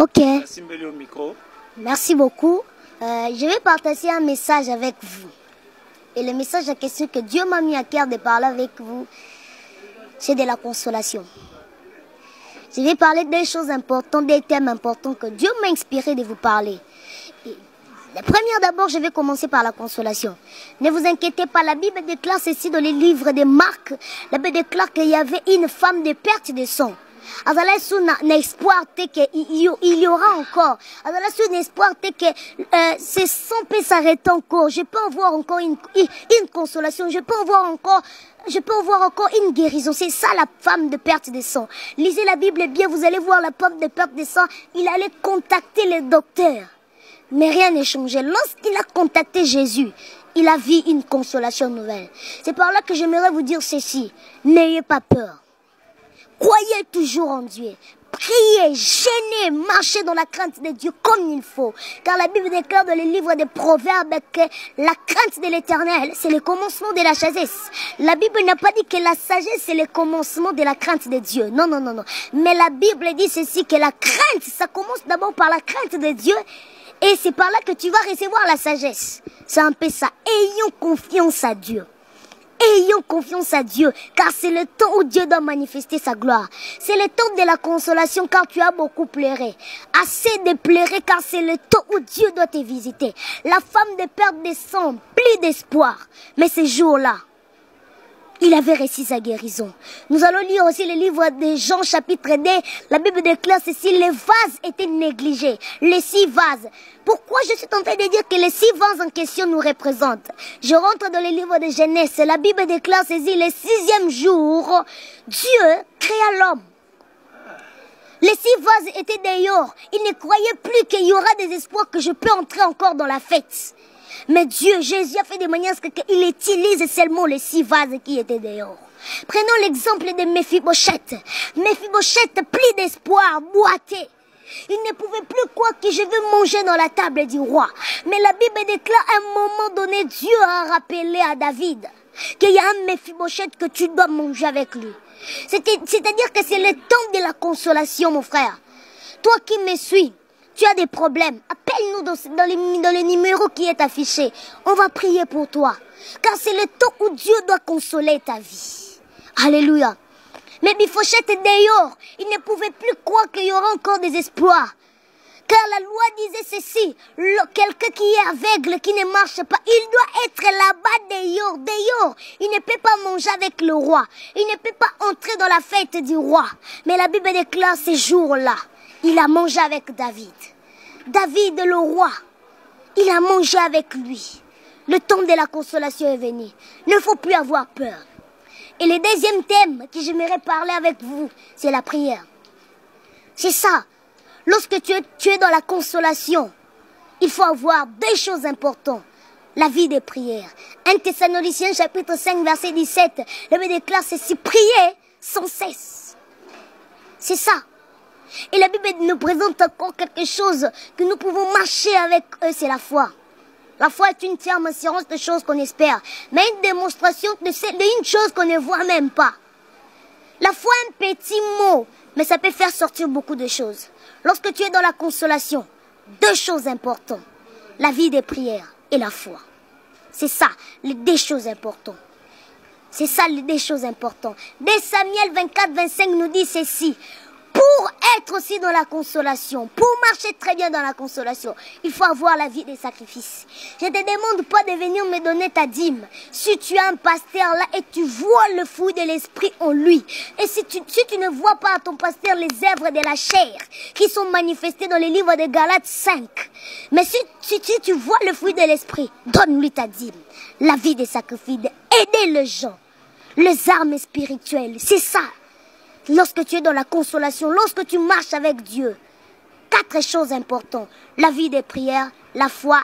Ok. Merci beaucoup. Je vais partager un message avec vous. Et le message en question que Dieu m'a mis à cœur de parler avec vous, c'est de la consolation. Je vais parler des choses importantes, des thèmes importants que Dieu m'a inspiré de vous parler. Et la première d'abord, je vais commencer par la consolation. Ne vous inquiétez pas, la Bible déclare ceci dans les livres de Marc. La Bible déclare qu'il y avait une femme de perte de sang. Alors là, c'est un espoir qu'il y aura encore. Alors là, c'est un espoir que ce sang peut s'arrêter encore. Je peux avoir encore une consolation. Je peux avoir encore une guérison. C'est ça la femme de perte de sang. Lisez la Bible bien, vous allez voir la femme de perte de sang. Il allait contacter les docteurs. Mais rien n'est changé. Lorsqu'il a contacté Jésus, il a vu une consolation nouvelle. C'est par là que j'aimerais vous dire ceci. N'ayez pas peur. Croyez toujours en Dieu. Priez, gênez, marchez dans la crainte de Dieu comme il faut. Car la Bible déclare dans les livres des Proverbes que la crainte de l'Éternel, c'est le commencement de la sagesse. La Bible n'a pas dit que la sagesse, c'est le commencement de la crainte de Dieu. Non, non, non, non. Mais la Bible dit ceci, que la crainte, ça commence d'abord par la crainte de Dieu. Et c'est par là que tu vas recevoir la sagesse. C'est un peu ça. Ayons confiance à Dieu. Ayons confiance à Dieu, car c'est le temps où Dieu doit manifester sa gloire. C'est le temps de la consolation, car tu as beaucoup pleuré. Assez de pleurer, car c'est le temps où Dieu doit te visiter. La femme de perte de sang, plus d'espoir. Mais ce jour-là, il avait réussi sa guérison. Nous allons lire aussi le livre de Jean chapitre 2. La Bible déclare ceci, les vases étaient négligés. Les 6 vases. Pourquoi je suis en train de dire que les 6 vases en question nous représentent? Je rentre dans le livre de Genèse. La Bible déclare ceci, le 6e jour, Dieu créa l'homme. Les 6 vases étaient dehors. Il ne croyait plus qu'il y aura des espoirs que je peux entrer encore dans la fête. Mais Dieu, Jésus a fait de manière qu'il utilise seulement les 6 vases qui étaient dehors. Prenons l'exemple de Mephibosheth. Mephibosheth, plus d'espoir, boité. Il ne pouvait plus croire que je veux manger dans la table du roi. Mais la Bible déclare à un moment donné, Dieu a rappelé à David qu'il y a un Mephibosheth que tu dois manger avec lui. C'est-à-dire que c'est le temps de la consolation, mon frère. Toi qui me suis, tu as des problèmes, appelle-nous dans le numéro qui est affiché. On va prier pour toi. Car c'est le temps où Dieu doit consoler ta vie. Alléluia. Mais Mephibosheth est dehors. Il ne pouvait plus croire qu'il y aura encore des espoirs. Car la loi disait ceci. Quelqu'un qui est aveugle, qui ne marche pas, il doit être là-bas dehors. Il ne peut pas manger avec le roi. Il ne peut pas entrer dans la fête du roi. Mais la Bible déclare ces jours-là. Il a mangé avec David. David, le roi, il a mangé avec lui. Le temps de la consolation est venu. Il ne faut plus avoir peur. Et le deuxième thème que j'aimerais parler avec vous, c'est la prière. C'est ça. Lorsque tu es dans la consolation, il faut avoir 2 choses importantes. La vie de prière. 1 Thessaloniciens chapitre 5 verset 17. La Bible déclare ceci, prier sans cesse. C'est ça. Et la Bible nous présente encore quelque chose que nous pouvons marcher avec eux, c'est la foi. La foi est une ferme assurance de choses qu'on espère, mais une démonstration d'une chose qu'on ne voit même pas. La foi est un petit mot, mais ça peut faire sortir beaucoup de choses. Lorsque tu es dans la consolation, 2 choses importantes, la vie des prières et la foi. C'est ça, les 2 choses importantes. C'est ça les 2 choses importantes. Dès Samuel 24-25 nous dit ceci. Pour être aussi dans la consolation, pour marcher très bien dans la consolation, il faut avoir la vie des sacrifices. Je ne te demande pas de venir me donner ta dîme. Si tu as un pasteur là et tu vois le fruit de l'esprit en lui, et si tu ne vois pas à ton pasteur les œuvres de la chair qui sont manifestées dans les livres de Galates 5, mais si tu vois le fruit de l'esprit, donne-lui ta dîme. La vie des sacrifices, aider les gens, les armes spirituelles, c'est ça. Lorsque tu es dans la consolation, lorsque tu marches avec Dieu, 4 choses importantes. La vie des prières, la foi